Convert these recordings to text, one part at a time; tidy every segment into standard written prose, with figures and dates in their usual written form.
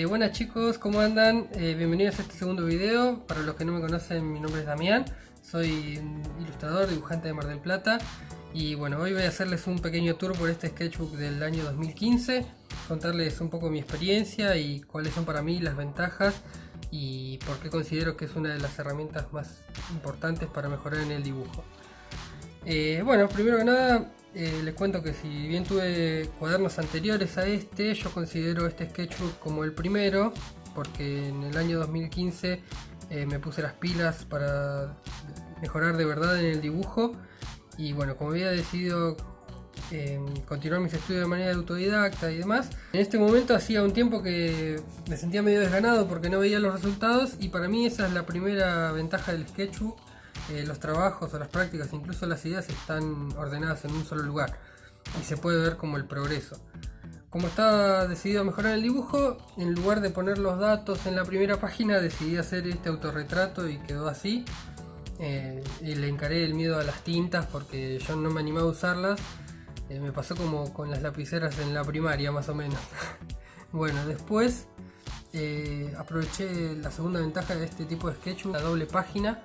Buenas chicos, ¿cómo andan? Bienvenidos a este segundo video. Para los que no me conocen, mi nombre es Damián, soy un ilustrador, dibujante de Mar del Plata. Y bueno, hoy voy a hacerles un pequeño tour por este sketchbook del año 2015, contarles un poco mi experiencia y cuáles son para mí las ventajas y por qué considero que es una de las herramientas más importantes para mejorar en el dibujo. Bueno, primero que nada les cuento que si bien tuve cuadernos anteriores a este, yo considero este sketchbook como el primero, porque en el año 2015 me puse las pilas para mejorar de verdad en el dibujo. Y bueno, como había decidido continuar mis estudios de manera autodidacta y demás, en este momento hacía un tiempo que me sentía medio desganado porque no veía los resultados, y para mí esa es la primera ventaja del sketchbook. Los trabajos o las prácticas, incluso las ideas, están ordenadas en un solo lugar y se puede ver como el progreso. Como estaba decidido a mejorar el dibujo, en lugar de poner los datos en la primera página, decidí hacer este autorretrato y quedó así. Y le encaré el miedo a las tintas porque yo no me animaba a usarlas. Me pasó como con las lapiceras en la primaria, más o menos. Bueno, después aproveché la segunda ventaja de este tipo de sketchbook, la doble página,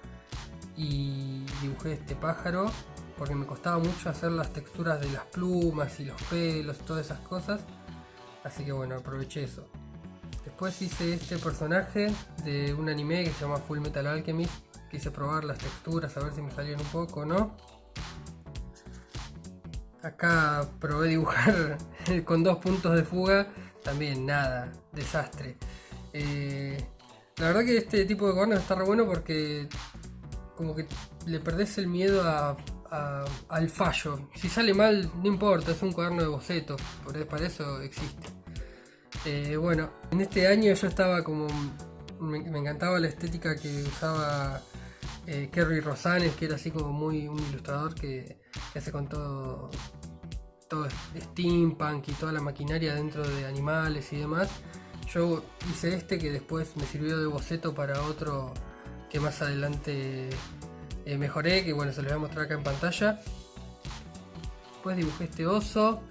y dibujé este pájaro porque me costaba mucho hacer las texturas de las plumas y los pelos, todas esas cosas, así que bueno, aproveché eso. Después hice este personaje de un anime que se llama Full Metal Alchemist. Quise probar las texturas, a ver si me salían un poco o no. Acá probé dibujar con 2 puntos de fuga, también nada, desastre. La verdad que este tipo de cuadernos está re bueno porque como que le perdés el miedo al fallo. Si sale mal, no importa, es un cuaderno de bocetos, para eso existe. Bueno, en este año yo estaba como... Me encantaba la estética que usaba Kerry Rosanes, que era así como muy un ilustrador que hace con todo steampunk y toda la maquinaria dentro de animales y demás. Yo hice este que después me sirvió de boceto para otro que más adelante mejoré, que bueno, se los voy a mostrar acá en pantalla. Después dibujé este oso,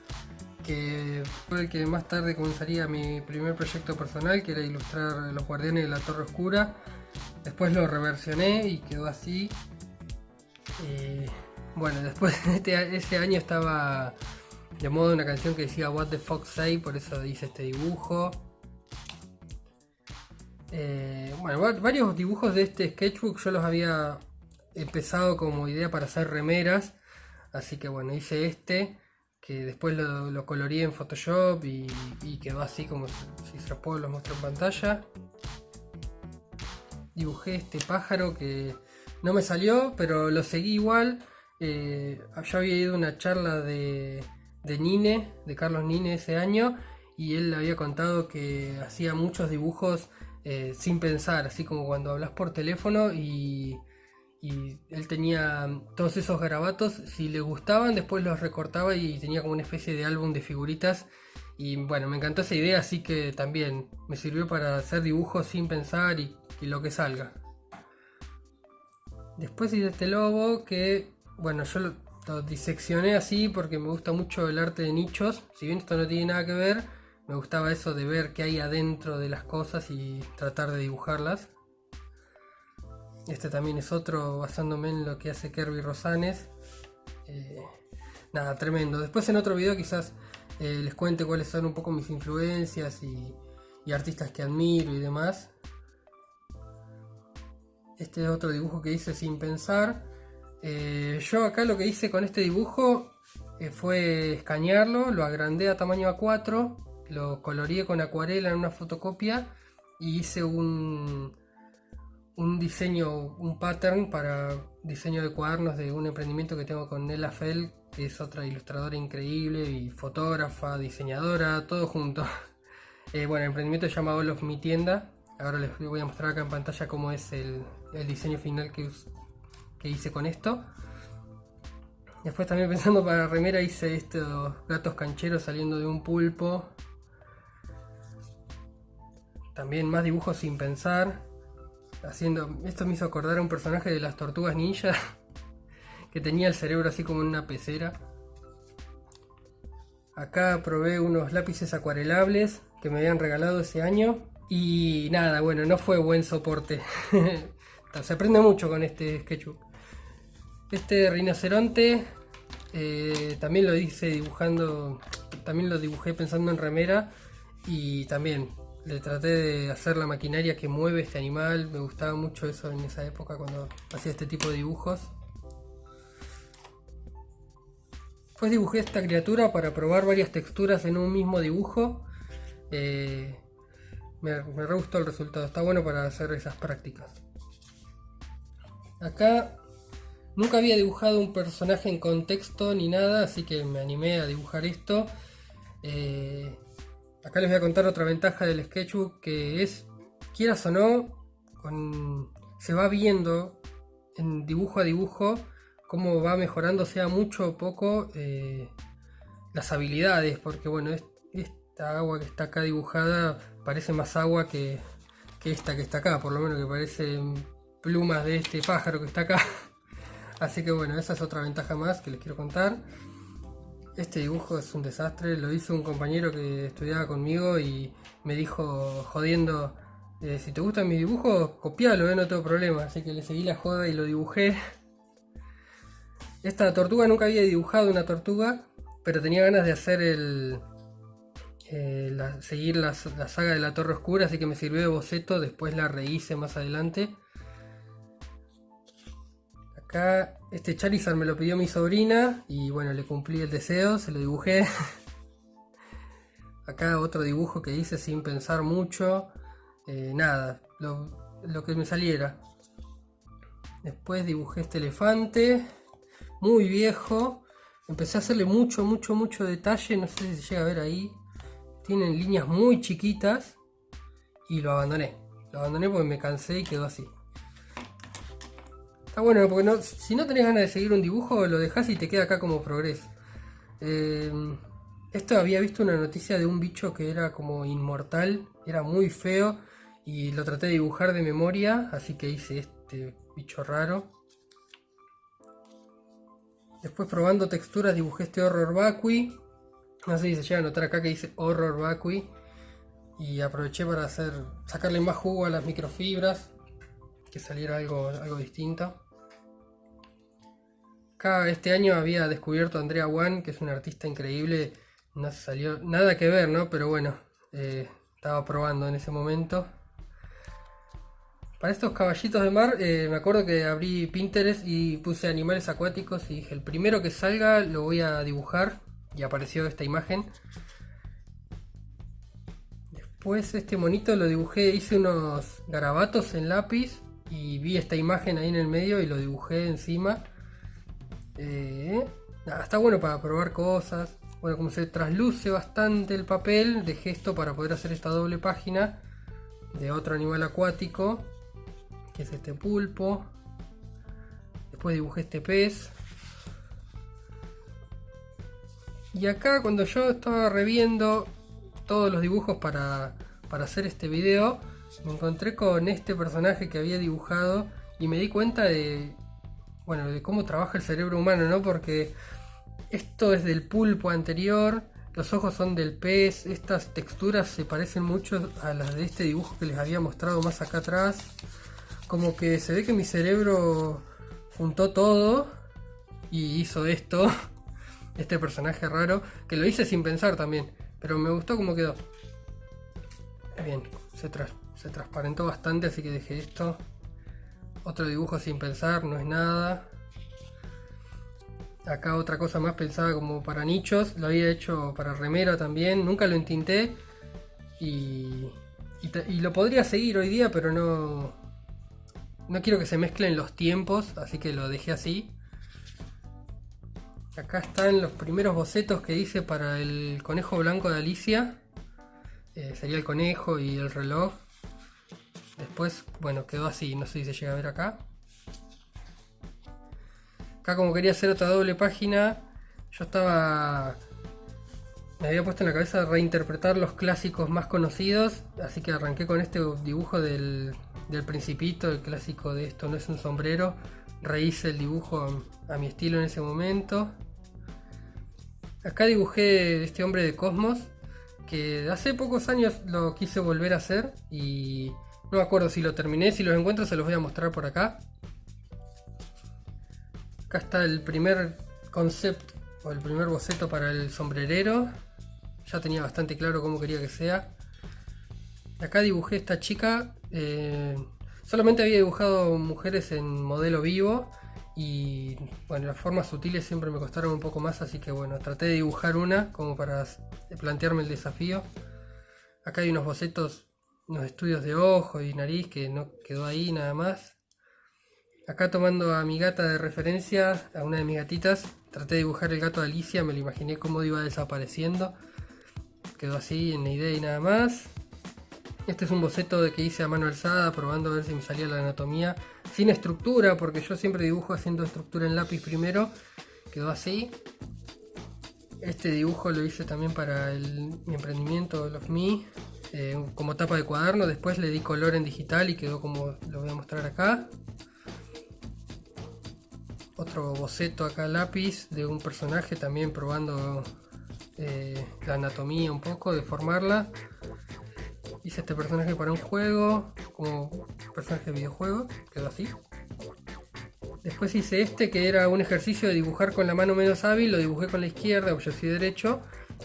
que fue el que más tarde comenzaría mi primer proyecto personal, que era ilustrar los guardianes de la Torre Oscura. Después lo reversioné y quedó así. Bueno, después ese año estaba de moda una canción que decía What the Fox Say, por eso hice este dibujo. Bueno, varios dibujos de este sketchbook yo los había empezado como idea para hacer remeras, así que bueno, hice este, que después lo coloreé en Photoshop y quedó así como si se los puedo, los muestro en pantalla. Dibujé este pájaro que no me salió, pero lo seguí igual. Yo había ido a una charla de Nine, de Carlos Nine, ese año, y él había contado que hacía muchos dibujos sin pensar, así como cuando hablas por teléfono, y él tenía todos esos garabatos, si le gustaban después los recortaba y tenía como una especie de álbum de figuritas. Y bueno, me encantó esa idea, así que también me sirvió para hacer dibujos sin pensar y lo que salga. Después hice este lobo que, bueno, yo lo diseccioné así porque me gusta mucho el arte de nichos. Si bien esto no tiene nada que ver, me gustaba eso de ver qué hay adentro de las cosas y tratar de dibujarlas. Este también es otro basándome en lo que hace Kerry Rosanes. Nada, tremendo. Después en otro video quizás les cuente cuáles son un poco mis influencias y artistas que admiro y demás. Este es otro dibujo que hice sin pensar. Yo acá lo que hice con este dibujo fue escanearlo, lo agrandé a tamaño A4, lo coloreé con acuarela en una fotocopia y hice un diseño, un pattern para diseño de cuadernos de un emprendimiento que tengo con Nela Fell, que es otra ilustradora increíble y fotógrafa, diseñadora, todo junto. Bueno, el emprendimiento se llama All of Mi Tienda. Ahora les voy a mostrar acá en pantalla cómo es el diseño final que hice con esto. Después también pensando para la remera hice estos gatos cancheros saliendo de un pulpo. También más dibujos sin pensar. Esto me hizo acordar a un personaje de las Tortugas Ninja que tenía el cerebro así como en una pecera. Acá probé unos lápices acuarelables que me habían regalado ese año. Y nada, bueno, no fue buen soporte. Se aprende mucho con este SketchUp. Este rinoceronte también lo hice dibujando, también lo dibujé pensando en remera y también le traté de hacer la maquinaria que mueve este animal. Me gustaba mucho eso en esa época cuando hacía este tipo de dibujos. Después dibujé esta criatura para probar varias texturas en un mismo dibujo. Me re gustó el resultado, está bueno para hacer esas prácticas. Acá nunca había dibujado un personaje en contexto ni nada, así que me animé a dibujar esto. Acá les voy a contar otra ventaja del SketchUp, que es, quieras o no, se va viendo en dibujo a dibujo cómo va mejorando, sea mucho o poco, las habilidades, porque bueno, esta agua que está acá dibujada parece más agua que esta que está acá, por lo menos que parecen plumas de este pájaro que está acá. Así que bueno, esa es otra ventaja más que les quiero contar. Este dibujo es un desastre, lo hizo un compañero que estudiaba conmigo y me dijo jodiendo, si te gustan mis dibujos, copialo, no tengo problema. Así que le seguí la joda y lo dibujé. Esta tortuga, nunca había dibujado una tortuga, pero tenía ganas de hacer seguir la saga de la Torre Oscura, así que me sirvió de boceto, después la rehice más adelante. Acá este Charizard me lo pidió mi sobrina y bueno, le cumplí el deseo, se lo dibujé. Acá otro dibujo que hice sin pensar mucho, nada, lo que me saliera. Después dibujé este elefante, muy viejo. Empecé a hacerle mucho detalle, no sé si se llega a ver ahí. Tienen líneas muy chiquitas y lo abandoné. Lo abandoné porque me cansé y quedó así. Está bueno, porque si no tenés ganas de seguir un dibujo, lo dejás y te queda acá como progreso. Esto había visto una noticia de un bicho que era como inmortal, era muy feo y lo traté de dibujar de memoria, así que hice este bicho raro. Después probando texturas dibujé este Horror Vacui. No sé si se llega a notar acá que dice Horror Vacui. Y aproveché para sacarle más jugo a las microfibras, que saliera algo distinto. Acá este año había descubierto a Andrea Wan, que es una artista increíble. No salió nada que ver, ¿no? Pero bueno, estaba probando en ese momento. Para estos caballitos de mar, me acuerdo que abrí Pinterest y puse animales acuáticos y dije, el primero que salga lo voy a dibujar. Y apareció esta imagen. Después este monito lo dibujé, hice unos garabatos en lápiz y vi esta imagen ahí en el medio y lo dibujé encima. Nada, está bueno para probar cosas. Bueno, como se trasluce bastante el papel, dejé esto para poder hacer esta doble página de otro animal acuático, que es este pulpo. Después dibujé este pez. Y acá cuando yo estaba reviendo todos los dibujos para hacer este video, me encontré con este personaje que había dibujado y me di cuenta de cómo trabaja el cerebro humano, ¿no? Porque esto es del pulpo anterior, los ojos son del pez, estas texturas se parecen mucho a las de este dibujo que les había mostrado más acá atrás. Como que se ve que mi cerebro juntó todo y hizo esto. Este personaje raro, que lo hice sin pensar también, pero me gustó cómo quedó. Bien, se transparentó bastante, así que dejé esto. Otro dibujo sin pensar, no es nada. Acá otra cosa más pensada como para nichos, lo había hecho para remera también, nunca lo entinté. Y lo podría seguir hoy día, pero no quiero que se mezclen los tiempos, así que lo dejé así. Acá están los primeros bocetos que hice para el conejo blanco de Alicia. Sería el conejo y el reloj. Después, bueno, quedó así, no sé si se llega a ver acá. Acá como quería hacer otra doble página, me había puesto en la cabeza reinterpretar los clásicos más conocidos. Así que arranqué con este dibujo del Principito, el clásico de Esto no es un sombrero. Rehice el dibujo a mi estilo en ese momento. Acá dibujé este hombre de Cosmos, que hace pocos años lo quise volver a hacer y no me acuerdo si lo terminé. Si los encuentro se los voy a mostrar por acá. Acá está el primer concept o el primer boceto para el sombrerero. Ya tenía bastante claro cómo quería que sea. Acá dibujé esta chica. Solamente había dibujado mujeres en modelo vivo. Y bueno, las formas sutiles siempre me costaron un poco más. Así que bueno, traté de dibujar una como para plantearme el desafío. Acá hay unos bocetos, unos estudios de ojo y nariz que no quedó ahí nada más. Acá tomando a mi gata de referencia, a una de mis gatitas, traté de dibujar el gato de Alicia, me lo imaginé cómo iba desapareciendo. Quedó así en la idea y nada más. Este es un boceto de que hice a mano alzada, probando a ver si me salía la anatomía. Sin estructura, porque yo siempre dibujo haciendo estructura en lápiz primero. Quedó así. Este dibujo lo hice también para mi emprendimiento Love Me, como tapa de cuaderno. Después le di color en digital y quedó como lo voy a mostrar acá. Otro boceto acá a lápiz de un personaje, también probando la anatomía un poco, deformarla. Hice este personaje para un juego, como personaje de videojuego, quedó así. Después hice este que era un ejercicio de dibujar con la mano menos hábil, lo dibujé con la izquierda, porque yo soy derecho.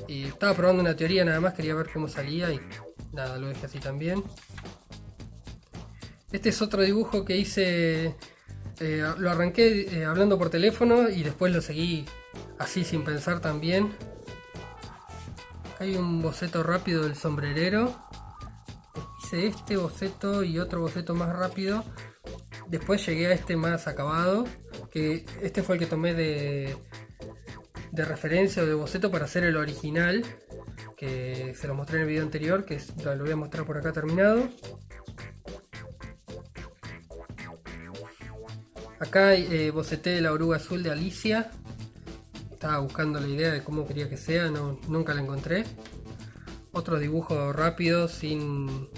Y estaba probando una teoría nada más, quería ver cómo salía y nada, lo dejé así también. Este es otro dibujo que hice, lo arranqué hablando por teléfono y después lo seguí así sin pensar también. Acá hay un boceto rápido del sombrerero. Hice este boceto y otro boceto más rápido. Después llegué a este más acabado, que este fue el que tomé de referencia o de boceto para hacer el original, que se lo mostré en el video anterior, que lo voy a mostrar por acá terminado. Acá boceté la oruga azul de Alicia. Estaba buscando la idea de cómo quería que sea, nunca la encontré. Otro dibujo rápido, sin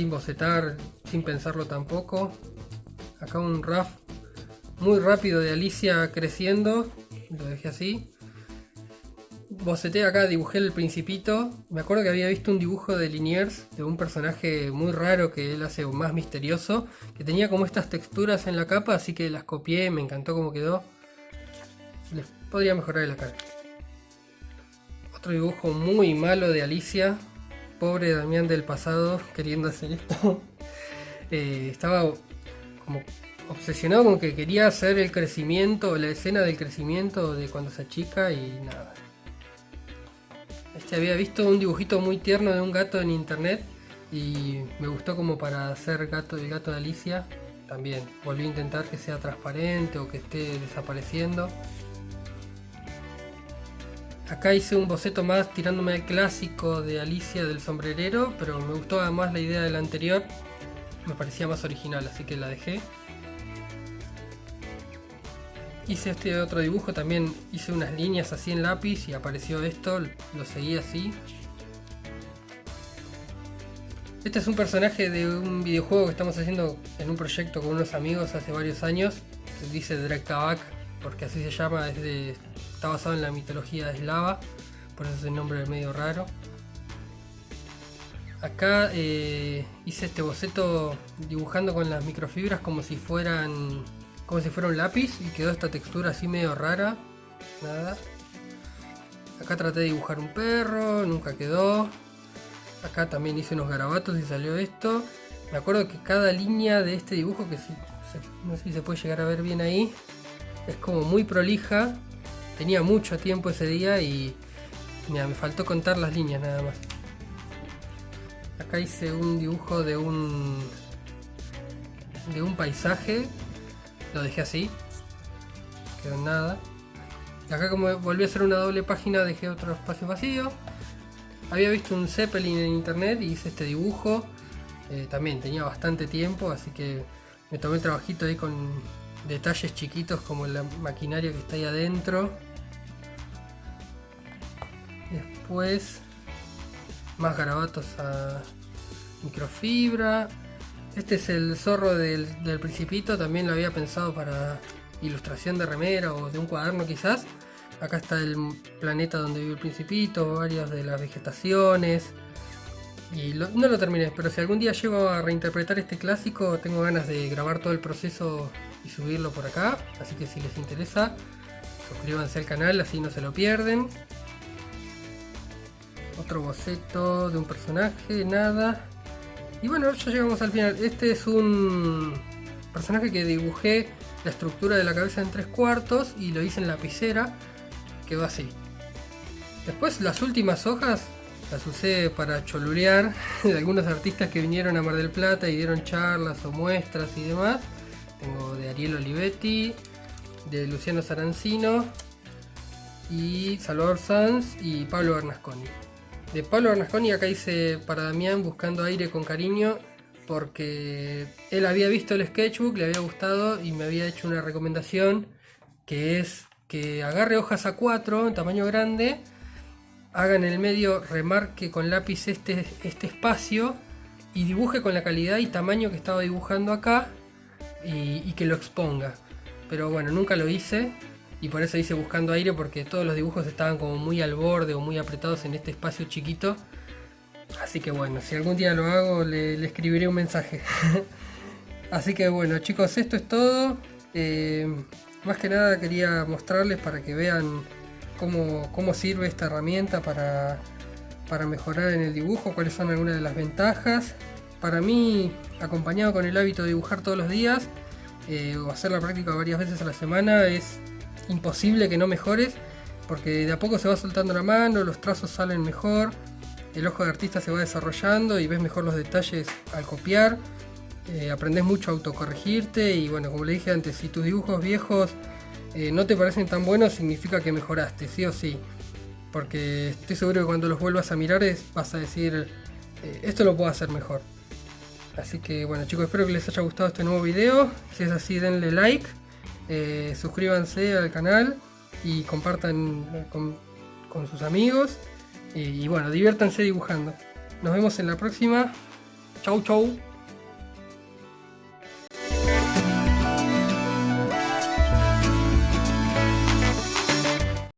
bocetar, sin pensarlo tampoco. Acá un RAF muy rápido de Alicia creciendo, lo dejé así. Boceté acá, dibujé el Principito. Me acuerdo que había visto un dibujo de Liniers de un personaje muy raro que él hace más misterioso, que tenía como estas texturas en la capa, así que las copié, me encantó cómo quedó. Les podría mejorar la cara. Otro dibujo muy malo de Alicia. Pobre Damián del pasado queriendo hacer esto. Estaba como obsesionado con que quería hacer el crecimiento, la escena del crecimiento de cuando se achica y nada. Había visto un dibujito muy tierno de un gato en internet y me gustó como para hacer el gato de Alicia. También volví a intentar que sea transparente o que esté desapareciendo. Acá hice un boceto más tirándome al clásico de Alicia del sombrerero, pero me gustó además la idea del anterior, me parecía más original, así que la dejé. Hice este otro dibujo, también hice unas líneas así en lápiz y apareció esto, lo seguí así. Este es un personaje de un videojuego que estamos haciendo en un proyecto con unos amigos hace varios años. Se dice Drekavac, porque así se llama, está basado en la mitología eslava, por eso es el nombre medio raro. Acá hice este boceto dibujando con las microfibras como si fuera un lápiz y quedó esta textura así medio rara. Nada. Acá traté de dibujar un perro, nunca quedó. Acá también hice unos garabatos y salió esto. Me acuerdo que cada línea de este dibujo, que no sé si se puede llegar a ver bien ahí, es como muy prolija. Tenía mucho tiempo ese día y mira, me faltó contar las líneas nada más. Acá hice un dibujo de un paisaje, lo dejé así, quedó en nada. Acá como volví a hacer una doble página dejé otro espacio vacío. Había visto un Zeppelin en internet y hice este dibujo. También tenía bastante tiempo, así que me tomé el trabajito ahí con detalles chiquitos como la maquinaria que está ahí adentro. Después más garabatos a microfibra. Este es el zorro del Principito, también lo había pensado para ilustración de remera o de un cuaderno quizás, Acá está el planeta donde vive el Principito, varias de las vegetaciones. Y no lo terminé, pero si algún día llego a reinterpretar este clásico, tengo ganas de grabar todo el proceso y subirlo por acá. Así que si les interesa, suscríbanse al canal, así no se lo pierden. Otro boceto de un personaje, nada. Y bueno, ya llegamos al final. Este es un personaje que dibujé la estructura de la cabeza en 3/4 y lo hice en lapicera. Quedó así. Después las últimas hojas las usé para cholulear de algunos artistas que vinieron a Mar del Plata y dieron charlas o muestras y demás. Tengo de Ariel Olivetti, de Luciano Sarancino y Salvador Sanz y Pablo Bernasconi. De Pablo Bernasconi acá hice para Damián Buscando Aire con Cariño, porque él había visto el sketchbook, le había gustado y me había hecho una recomendación, que es que agarre hojas A4 en tamaño grande, haga en el medio, remarque con lápiz este espacio y dibuje con la calidad y tamaño que estaba dibujando acá y que lo exponga. Pero bueno, nunca lo hice y por eso hice Buscando Aire, porque todos los dibujos estaban como muy al borde o muy apretados en este espacio chiquito. Así que bueno, si algún día lo hago le escribiré un mensaje. Así que bueno chicos, esto es todo. Más que nada quería mostrarles para que vean cómo sirve esta herramienta para mejorar en el dibujo, cuáles son algunas de las ventajas. Para mí, acompañado con el hábito de dibujar todos los días o hacer la práctica varias veces a la semana, es imposible que no mejores, porque de a poco se va soltando la mano, los trazos salen mejor, el ojo de artista se va desarrollando y ves mejor los detalles al copiar. Aprendes mucho a autocorregirte y bueno, como le dije antes, si tus dibujos viejos no te parecen tan buenos, significa que mejoraste, sí o sí, porque estoy seguro que cuando los vuelvas a mirar vas a decir esto lo puedo hacer mejor. Así que bueno chicos, espero que les haya gustado este nuevo video. Si es así, denle like, suscríbanse al canal y compartan con sus amigos y bueno, diviértanse dibujando. Nos vemos en la próxima. Chau chau.